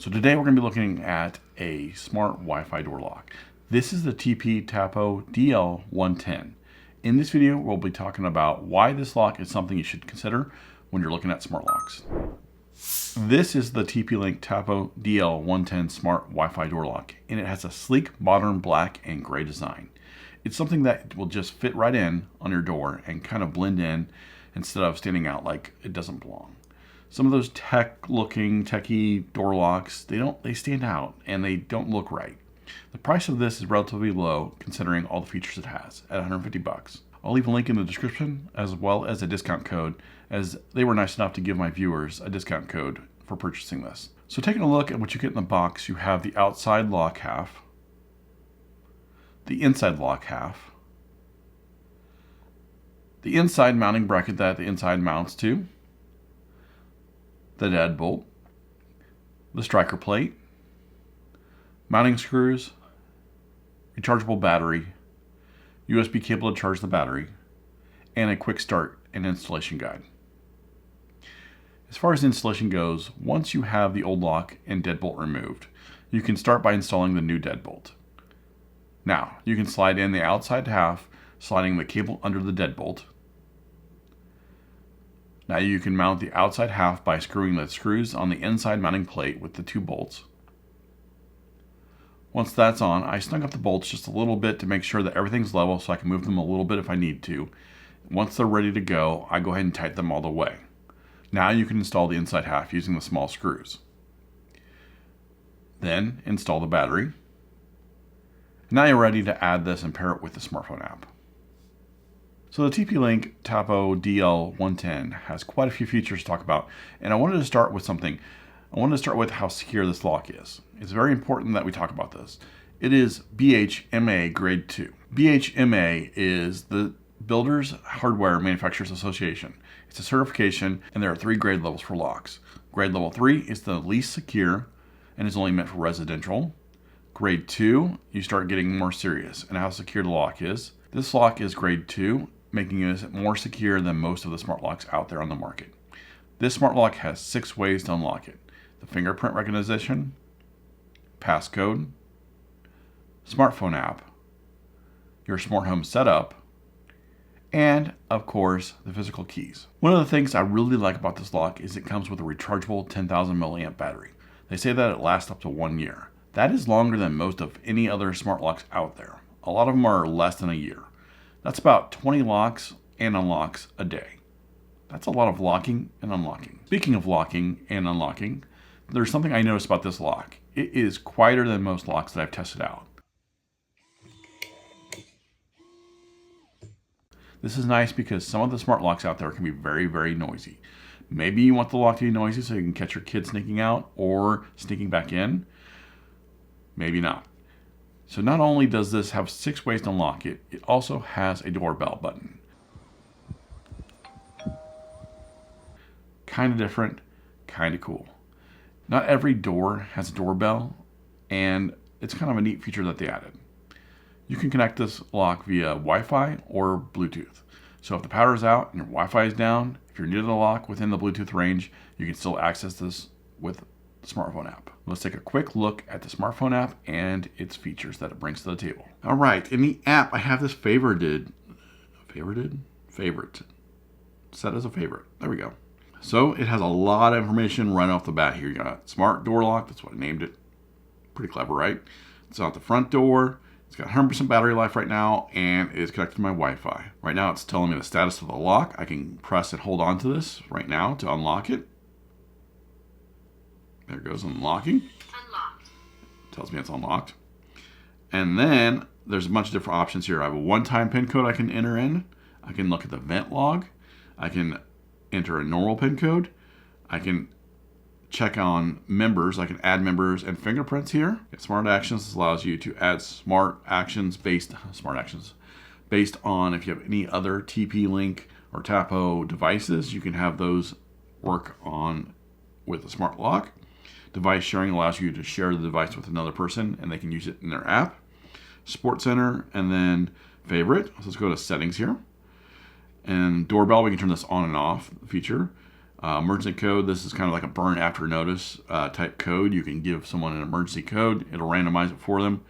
So today we're going to be looking at a smart Wi-Fi door lock. This is the TP-Link Tapo DL110. In this video, we'll be talking about why this lock is something you should consider when you're looking at smart locks. This is the TP-Link Tapo DL110 smart Wi-Fi door lock, and it has a sleek, modern black and gray design. It's something that will just fit right in on your door and kind of blend in instead of standing out like it doesn't belong. Some of those techie door locks, they stand out and they don't look right. The price of this is relatively low considering all the features it has at $150. I'll leave a link in the description as well as a discount code, as they were nice enough to give my viewers a discount code for purchasing this. So taking a look at what you get in the box, you have the outside lock half, the inside lock half, the inside mounting bracket that the inside mounts to, the deadbolt, the striker plate, mounting screws, rechargeable battery, USB cable to charge the battery, and a quick start and installation guide. As far as installation goes, once you have the old lock and deadbolt removed, you can start by installing the new deadbolt. Now, you can slide in the outside half, sliding the cable under the deadbolt. Now you can mount the outside half by screwing the screws on the inside mounting plate with the two bolts. Once that's on, I snug up the bolts just a little bit to make sure that everything's level so I can move them a little bit if I need to. Once they're ready to go, I go ahead and tighten them all the way. Now you can install the inside half using the small screws. Then install the battery. Now you're ready to add this and pair it with the smartphone app. So the TP-Link Tapo DL110 has quite a few features to talk about, and I wanted to start with something. I wanted to start with how secure this lock is. It's very important that we talk about this. It is BHMA Grade 2. BHMA is the Builders Hardware Manufacturers Association. It's a certification, and there are 3 grade levels for locks. Grade level 3 is the least secure and is only meant for residential. Grade 2, you start getting more serious and how secure the lock is. This lock is grade 2, making it more secure than most of the smart locks out there on the market. This smart lock has 6 ways to unlock it: the fingerprint recognition, passcode, smartphone app, your smart home setup, and of course the physical keys. One of the things I really like about this lock is it comes with a rechargeable 10,000 milliamp battery. They say that it lasts up to 1 year. That is longer than most of any other smart locks out there. A lot of them are less than a year. That's about 20 locks and unlocks a day. That's a lot of locking and unlocking. Speaking of locking and unlocking, there's something I noticed about this lock. It is quieter than most locks that I've tested out. This is nice because some of the smart locks out there can be very, very noisy. Maybe you want the lock to be noisy so you can catch your kid sneaking out or sneaking back in. Maybe not. So not only does this have 6 ways to unlock it, it also has a doorbell button. Kind of different, kind of cool. Not every door has a doorbell, and it's kind of a neat feature that they added. You can connect this lock via Wi-Fi or Bluetooth. So if the power is out and your Wi-Fi is down, if you're near the lock within the Bluetooth range, you can still access this with the smartphone app. Let's take a quick look at the smartphone app and its features that it brings to the table. All right, in the app, I have this favorite, set as a favorite. There we go. So it has a lot of information right off the bat here. You got smart door lock, that's what I named it. Pretty clever, right? It's out the front door. It's got 100% battery life right now, and it is connected to my Wi-Fi. Right now, it's telling me the status of the lock. I can press and hold on to this right now to unlock it. There it goes, unlocking. Unlocked. Tells me it's unlocked. And then there's a bunch of different options here. I have a one-time PIN code I can enter in. I can look at the vent log. I can enter a normal PIN code. I can check on members. I can add members and fingerprints here. Smart Actions. This allows you to add smart actions based on if you have any other TP-Link or Tapo devices. You can have those work on with a smart lock. Device sharing allows you to share the device with another person and they can use it in their app. Support Center, and then favorite. So let's go to settings here. And doorbell, we can turn this on and off feature. Emergency code, this is kind of like a burn after notice type code. You can give someone an emergency code, it'll randomize it for them,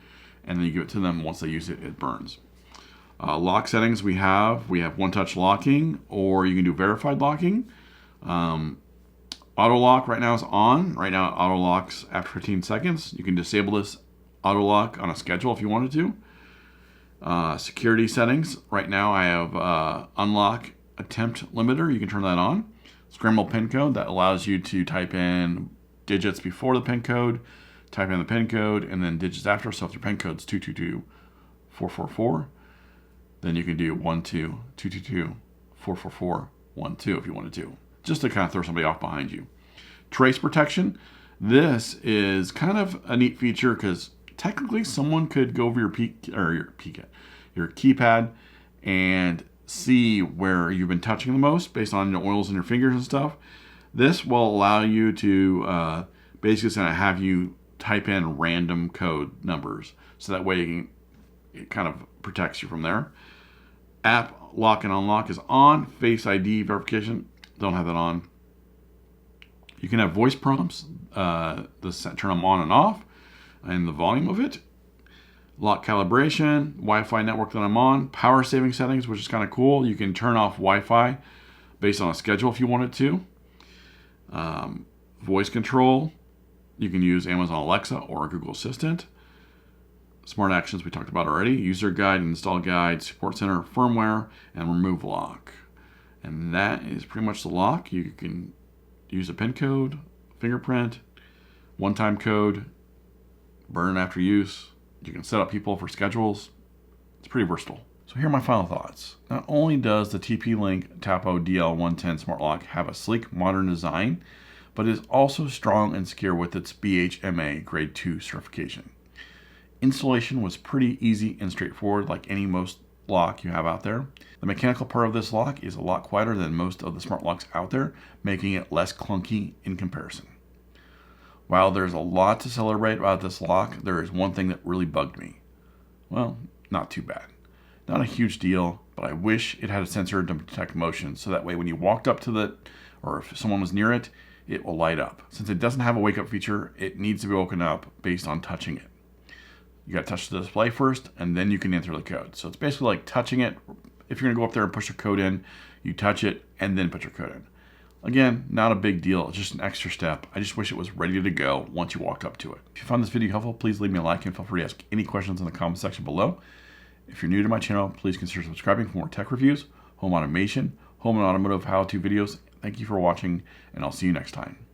and then you give it to them. Once they use it, it burns. Lock settings we have one-touch locking, or you can do verified locking. Auto lock right now is on. Right now it auto locks after 15 seconds. You can disable this auto lock on a schedule if you wanted to. Security settings, right now I have unlock attempt limiter. You can turn that on. Scramble pin code, that allows you to type in digits before the pin code, type in the pin code, and then digits after. So if your pin code is 222444, then you can do 122224412 if you wanted to, just to kind of throw somebody off behind you. Trace protection, this is kind of a neat feature because technically someone could go over your keypad and see where you've been touching the most based on your oils in your fingers and stuff. This will allow you to basically have you type in random code numbers, so that way it kind of protects you from there. App lock and unlock is on. Face ID verification, don't have that on. You can have voice prompts, turn them on and off, and the volume of it. Lock calibration, Wi-Fi network that I'm on, power saving settings, which is kind of cool. You can turn off Wi-Fi based on a schedule if you wanted to. Voice control, you can use Amazon Alexa or Google Assistant. Smart actions we talked about already. User guide, install guide, support center, firmware, and remove lock. And that is pretty much the lock. You can use a PIN code, fingerprint, one-time code, burn after use. You can set up people for schedules. It's pretty versatile. So here are my final thoughts. Not only does the TP-Link Tapo DL110 smart lock have a sleek, modern design, but it is also strong and secure with its BHMA Grade 2 certification. Installation was pretty easy and straightforward, like most lock you have out there. The mechanical part of this lock is a lot quieter than most of the smart locks out there, making it less clunky in comparison. While there's a lot to celebrate about this lock, there is one thing that really bugged me. Well, not too bad. Not a huge deal, but I wish it had a sensor to detect motion, so that way when you walked up to it, or if someone was near it, it will light up. Since it doesn't have a wake up feature, it needs to be woken up based on touching it. You got to touch the display first, and then you can enter the code. So it's basically like touching it. If you're going to go up there and push your code in, you touch it and then put your code in. Again, not a big deal. It's just an extra step. I just wish it was ready to go once you walked up to it. If you found this video helpful, please leave me a like and feel free to ask any questions in the comment section below. If you're new to my channel, please consider subscribing for more tech reviews, home automation, home and automotive how-to videos. Thank you for watching, and I'll see you next time.